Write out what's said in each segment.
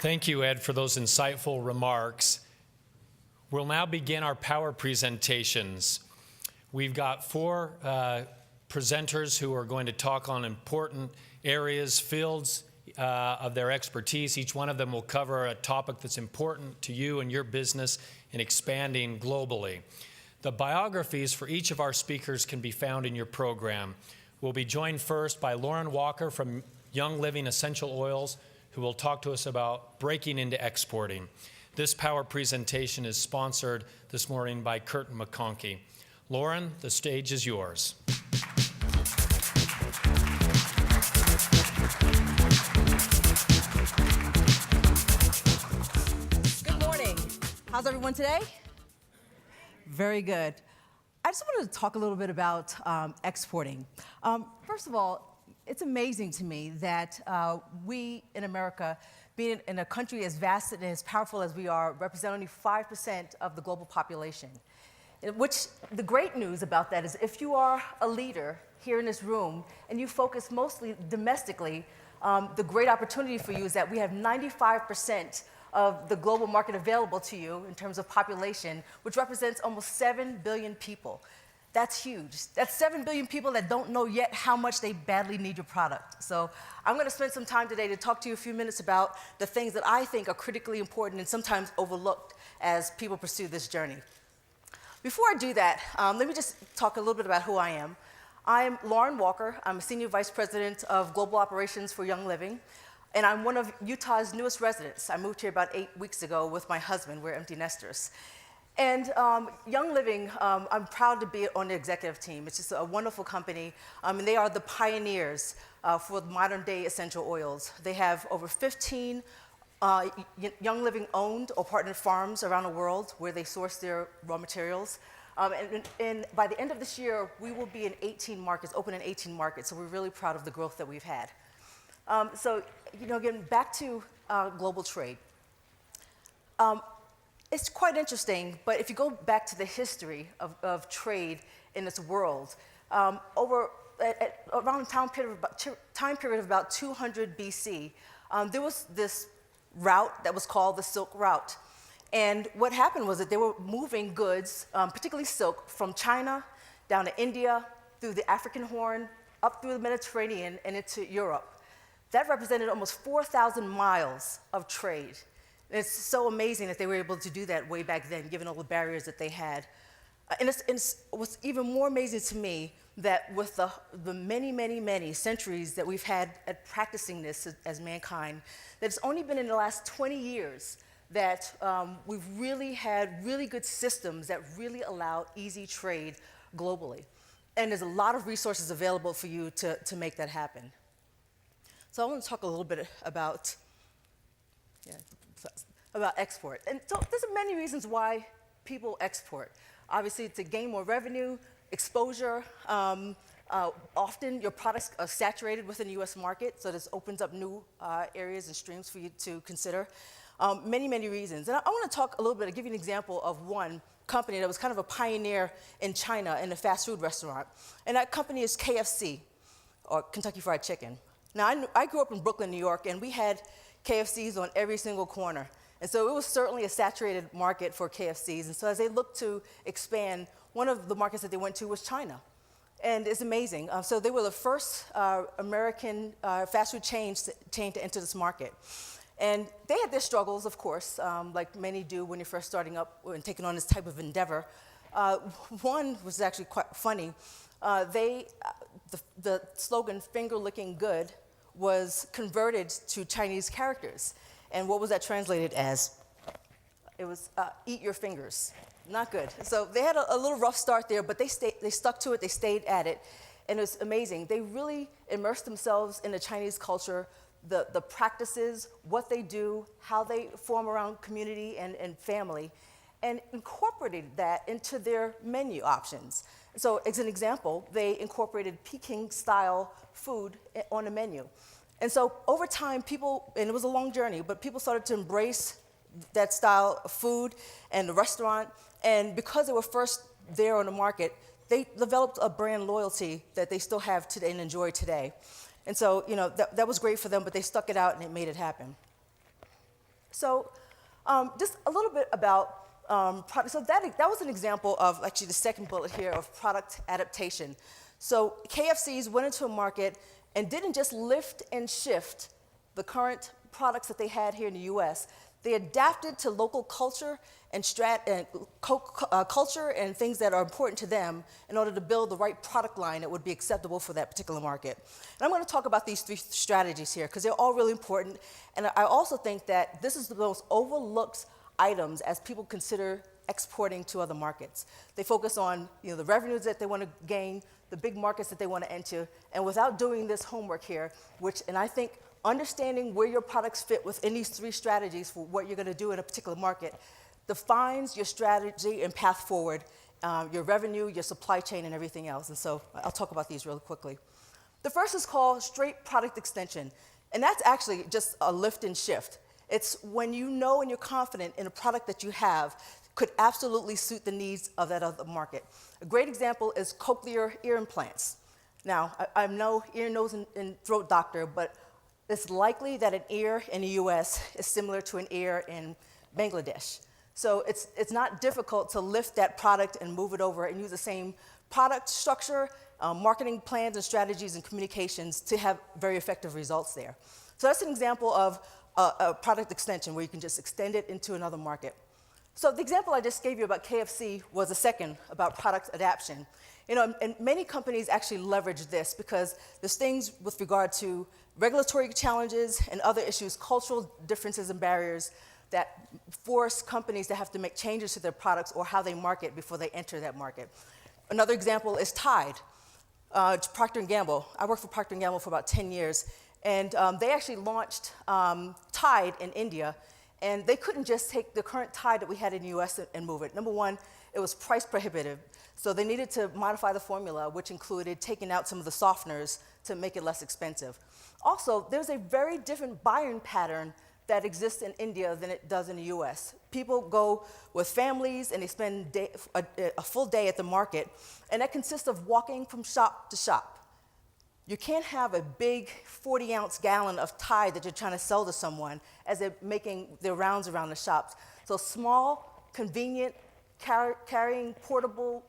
Thank you, Ed, for those insightful remarks. We'll now begin our power presentations. We've got four presenters who are going to talk on important areas, fields of their expertise. Each one of them will cover a topic that's important to you and your business in expanding globally. The biographies for each of our speakers can be found in your program. We'll be joined first by Lauren Walker from Young Living Essential Oils, who will talk to us about breaking into exporting. This power presentation is sponsored this morning by Curtin McConkie. Lauren, the stage is yours. Good morning. How's everyone today? Very good. I just wanted to talk a little bit about exporting. First of all, it's amazing to me that we in America, being in a country as vast and as powerful as we are, represent only 5% of the global population. Which the great news about that is if you are a leader here in this room and you focus mostly domestically, the great opportunity for you is that we have 95% of the global market available to you in terms of population, which represents almost 7 billion people. That's huge. That's 7 billion people that don't know yet how much they badly need your product. So I'm going to spend some time today to talk to you a few minutes about the things that I think are critically important and sometimes overlooked as people pursue this journey. Before I do that, let me just talk a little bit about who I am. I'm Lauren Walker. I'm a Senior Vice President of Global Operations for Young Living, and I'm one of Utah's newest residents. I moved here about 8 weeks ago with my husband. We're empty nesters. And Young Living, I'm proud to be on the executive team. It's just a wonderful company, and they are the pioneers for modern day essential oils. They have over 15 Young Living owned or partnered farms around the world where they source their raw materials. And by the end of this year, we will be in 18 markets, open in 18 markets, so we're really proud of the growth that we've had. So, again, back to global trade. It's quite interesting, but if you go back to the history of trade in this world, around the time period of about 200 BC, there was this route that was called the Silk Route. And what happened was that they were moving goods, particularly silk, from China down to India, through the African Horn, up through the Mediterranean, and into Europe. That represented almost 4,000 miles of trade. And it's so amazing that they were able to do that way back then, given all the barriers that they had. And what's even more amazing to me that with the many, many, many centuries that we've had at practicing this as mankind, that it's only been in the last 20 years that we've really had really good systems that really allow easy trade globally. And there's a lot of resources available for you to make that happen. So I want to talk a little bit about export. And so there's many reasons why people export. Obviously, to gain more revenue, exposure. Often your products are saturated within the US market, so this opens up new areas and streams for you to consider. Many, many reasons. And I want to talk a little bit, I'll give you an example of one company that was kind of a pioneer in China in a fast food restaurant. And that company is KFC, or Kentucky Fried Chicken. Now, I grew up in Brooklyn, New York, and we had KFCs on every single corner. And so it was certainly a saturated market for KFCs. And so as they looked to expand, one of the markets that they went to was China. And it's amazing. So they were the first American fast food chain to enter this market. And they had their struggles, of course, like many do when you're first starting up and taking on this type of endeavor. One was actually quite funny. The slogan, "Finger Licking Good," was converted to Chinese characters. And what was that translated as? It was "eat your fingers." Not good. So they had a little rough start there, but they stuck to it, they stayed at it, and it was amazing. They really immersed themselves in the Chinese culture, the practices, what they do, how they form around community and family, and incorporated that into their menu options. So as an example, they incorporated Peking-style food on the menu. And so over time, people, and it was a long journey, but people started to embrace that style of food and the restaurant. And because they were first there on the market, they developed a brand loyalty that they still have today and enjoy today. And so, that was great for them, but they stuck it out and it made it happen. So just a little bit about product. So that was an example of actually the second bullet here of product adaptation. So KFC's went into a market and didn't just lift and shift the current products that they had here in the US. They adapted to local culture and culture and things that are important to them in order to build the right product line that would be acceptable for that particular market. And I'm going to talk about these three strategies here because they're all really important. And I also think that this is the most overlooked items as people consider exporting to other markets. They focus on the revenues that they want to gain, the big markets that they want to enter, and without doing this homework here, and I think understanding where your products fit within these three strategies for what you're going to do in a particular market defines your strategy and path forward, your revenue, your supply chain, and everything else. And so I'll talk about these really quickly. The first is called straight product extension, and that's actually just a lift and shift. It's when you know and you're confident in a product that you have could absolutely suit the needs of that other market. A great example is cochlear ear implants. Now, I'm no ear, nose, and throat doctor, but it's likely that an ear in the US is similar to an ear in Bangladesh. So it's not difficult to lift that product and move it over and use the same product structure, marketing plans and strategies and communications to have very effective results there. So that's an example of a product extension where you can just extend it into another market. So the example I just gave you about KFC was a second about product adaptation. And many companies actually leverage this because there's things with regard to regulatory challenges and other issues, cultural differences and barriers that force companies to have to make changes to their products or how they market before they enter that market. Another example is Tide, Procter & Gamble. I worked for Procter & Gamble for about 10 years, and they actually launched Tide in India, and they couldn't just take the current Tide that we had in the US and move it. Number one, it was price prohibitive, so they needed to modify the formula, which included taking out some of the softeners to make it less expensive. Also, there's a very different buying pattern that exists in India than it does in the US. People go with families and they spend a full day at the market, and that consists of walking from shop to shop. You can't have a big 40-ounce gallon of Tide that you're trying to sell to someone as they're making their rounds around the shops. So small, convenient, carrying portable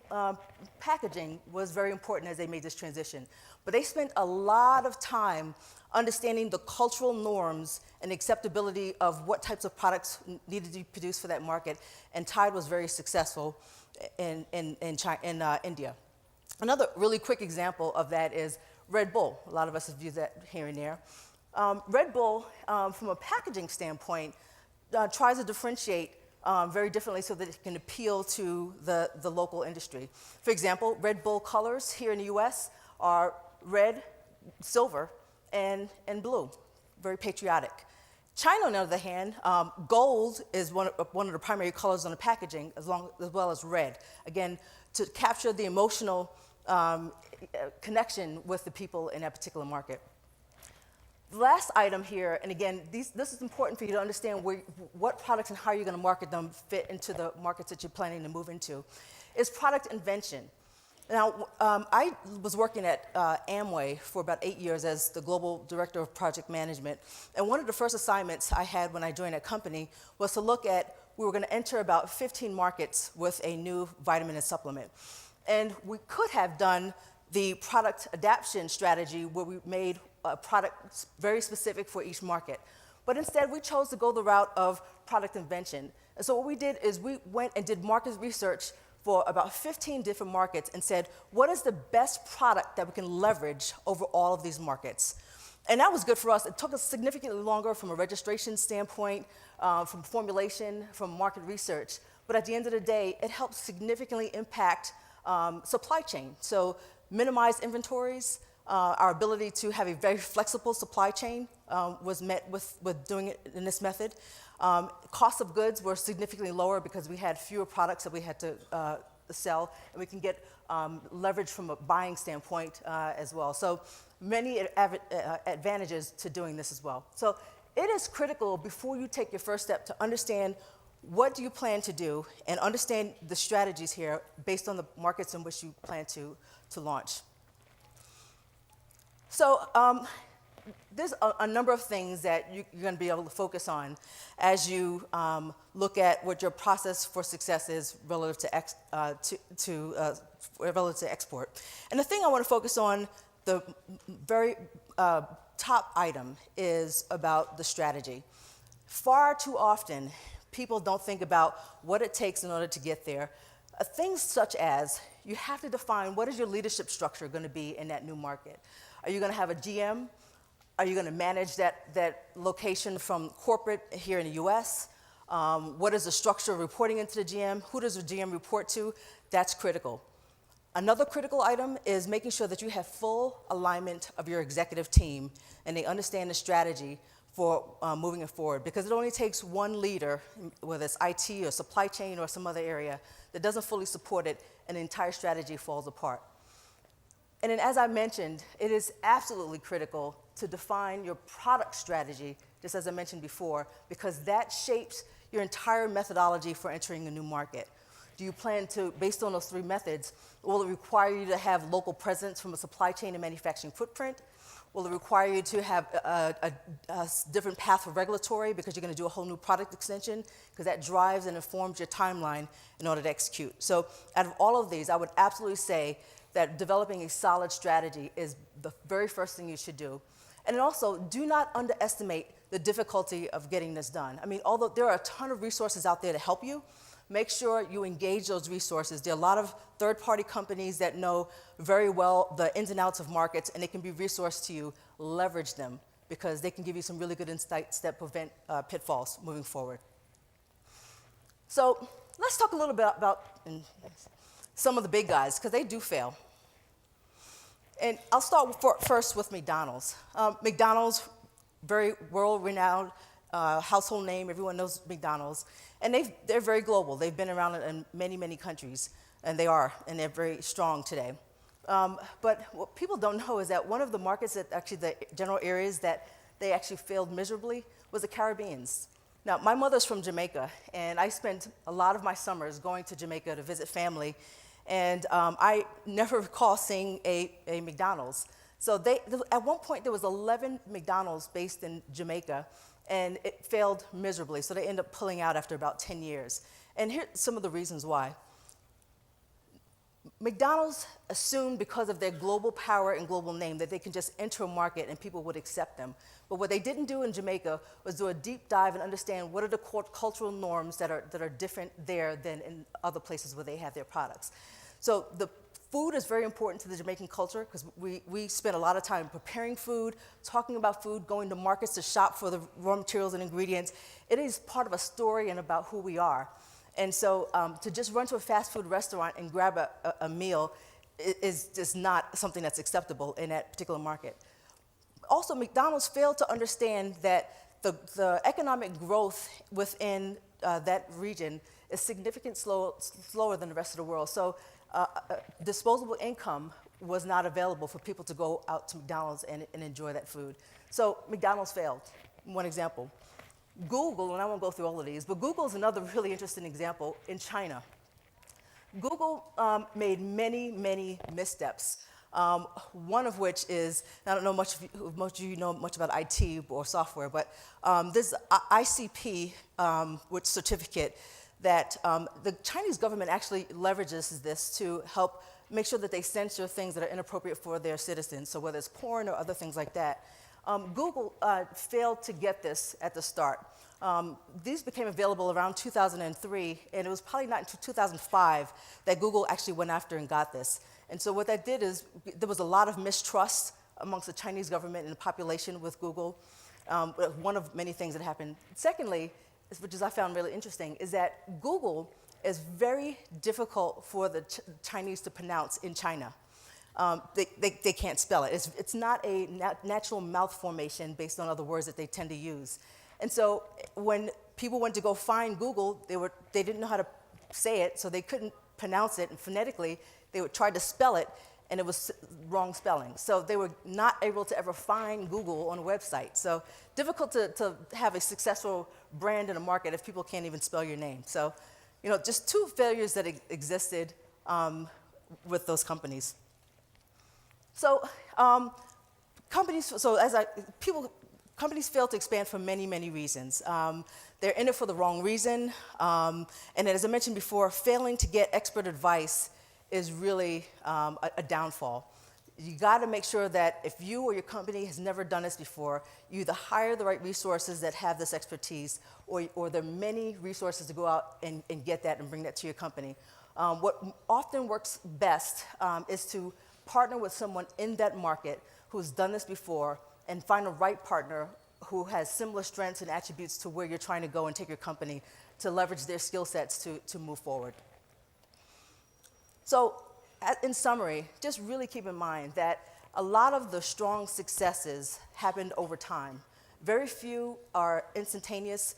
packaging was very important as they made this transition. But they spent a lot of time understanding the cultural norms and acceptability of what types of products needed to be produced for that market, and Tide was very successful in India. Another really quick example of that is Red Bull. A lot of us have used that here and there. Red Bull, from a packaging standpoint, tries to differentiate very differently so that it can appeal to the local industry. For example, Red Bull colors here in the US are red, silver, and blue, very patriotic. China, on the other hand, gold is one of the primary colors on the packaging, as well as red, again, to capture the emotional connection with the people in that particular market. The last item here, and again, this is important for you to understand what products and how you're going to market them fit into the markets that you're planning to move into, is product invention. Now, I was working at Amway for about 8 years as the Global Director of Project Management, and one of the first assignments I had when I joined that company was to look at, we were going to enter about 15 markets with a new vitamin and supplement. And we could have done the product adaptation strategy where we made a product very specific for each market. But instead, we chose to go the route of product invention. And so what we did is we went and did market research for about 15 different markets and said, what is the best product that we can leverage over all of these markets? And that was good for us. It took us significantly longer from a registration standpoint, from formulation, from market research. But at the end of the day, it helped significantly impact supply chain. So minimize inventories, our ability to have a very flexible supply chain was met with doing it in this method. Cost of goods were significantly lower because we had fewer products that we had to sell, and we can get leverage from a buying standpoint as well. So many advantages to doing this as well. So it is critical before you take your first step to understand what do you plan to do and understand the strategies here based on the markets in which you plan to launch. So there's a number of things that you're going to be able to focus on as you look at what your process for success is relative to export. And the thing I want to focus on, the very top item, is about the strategy. Far too often, people don't think about what it takes in order to get there. Things such as, you have to define what is your leadership structure going to be in that new market. Are you going to have a GM? Are you going to manage that location from corporate here in the US? What is the structure of reporting into the GM? Who does the GM report to? That's critical. Another critical item is making sure that you have full alignment of your executive team and they understand the strategy for moving it forward, because it only takes one leader, whether it's IT or supply chain or some other area, that doesn't fully support it, and the entire strategy falls apart. And then, as I mentioned, it is absolutely critical to define your product strategy, just as I mentioned before, because that shapes your entire methodology for entering a new market. Do you plan to, based on those three methods, will it require you to have local presence from a supply chain and manufacturing footprint? Will it require you to have a different path for regulatory because you're going to do a whole new product extension? Because that drives and informs your timeline in order to execute. So out of all of these, I would absolutely say that developing a solid strategy is the very first thing you should do. And then also, do not underestimate the difficulty of getting this done. I mean, although there are a ton of resources out there to help you, make sure you engage those resources. There are a lot of third-party companies that know very well the ins and outs of markets, and they can be resourced to you. Leverage them, because they can give you some really good insights that prevent pitfalls moving forward. So let's talk a little bit about some of the big guys, because they do fail. And I'll start first with McDonald's. McDonald's, very world-renowned household name. Everyone knows McDonald's. And they're very global. They've been around in many, many countries, and they're very strong today. But what people don't know is that one of the markets that actually, the general areas that they actually failed miserably was the Caribbeans. Now, my mother's from Jamaica, and I spent a lot of my summers going to Jamaica to visit family, and I never recall seeing a McDonald's. So at one point, there was 11 McDonald's based in Jamaica, and it failed miserably, so they ended up pulling out after about 10 years. And here's some of the reasons why. McDonald's assumed, because of their global power and global name, that they can just enter a market and people would accept them. But what they didn't do in Jamaica was do a deep dive and understand what are the cultural norms that are different there than in other places where they have their products. So the food is very important to the Jamaican culture, because we spend a lot of time preparing food, talking about food, going to markets to shop for the raw materials and ingredients. It is part of a story and about who we are. And so to just run to a fast food restaurant and grab a meal is just not something that's acceptable in that particular market. Also, McDonald's failed to understand that the economic growth within that region is significantly slower than the rest of the world. So disposable income was not available for people to go out to McDonald's and enjoy that food. So McDonald's failed, one example. Google, and I won't go through all of these, but Google is another really interesting example in China. Google made many, many missteps. One of which is, I don't know much of you know much about IT or software, but this ICP, which certificate, that the Chinese government actually leverages this to help make sure that they censor things that are inappropriate for their citizens, so whether it's porn or other things like that. Google failed to get this at the start. These became available around 2003, and it was probably not until 2005 that Google actually went after and got this. And so what that did is there was a lot of mistrust amongst the Chinese government and the population with Google. One of many things that happened. Secondly, which is I found really interesting, is that Google is very difficult for the Chinese to pronounce in China. They can't spell it. It's not a natural mouth formation based on other words that they tend to use. And so when people went to go find Google, they didn't know how to say it, so they couldn't pronounce it, and phonetically, they would try to spell it, and it was wrong spelling. So they were not able to ever find Google on a website. So difficult to have a successful brand in a market if people can't even spell your name. So, just two failures that existed with those companies. So companies fail to expand for many, many reasons. They're in it for the wrong reason. And as I mentioned before, failing to get expert advice is really a downfall. You got to make sure that if you or your company has never done this before, you either hire the right resources that have this expertise, or there are many resources to go out and get that and bring that to your company. What often works best is to partner with someone in that market who's done this before and find a right partner who has similar strengths and attributes to where you're trying to go and take your company to leverage their skill sets to move forward. So, in summary, just really keep in mind that a lot of the strong successes happened over time. Very few are instantaneous.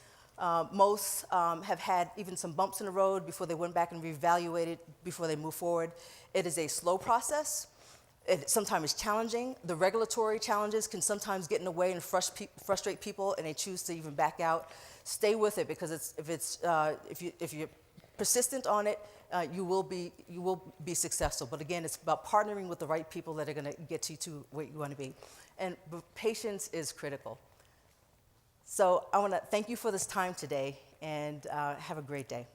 Most have had even some bumps in the road before they went back and reevaluated before they move forward. It is a slow process. It sometimes is challenging. The regulatory challenges can sometimes get in the way and frustrate people, and they choose to even back out. Stay with it, because if you're persistent on it, you will be successful. But again, it's about partnering with the right people that are going to get you to where you want to be. And patience is critical. So I want to thank you for this time today, and have a great day.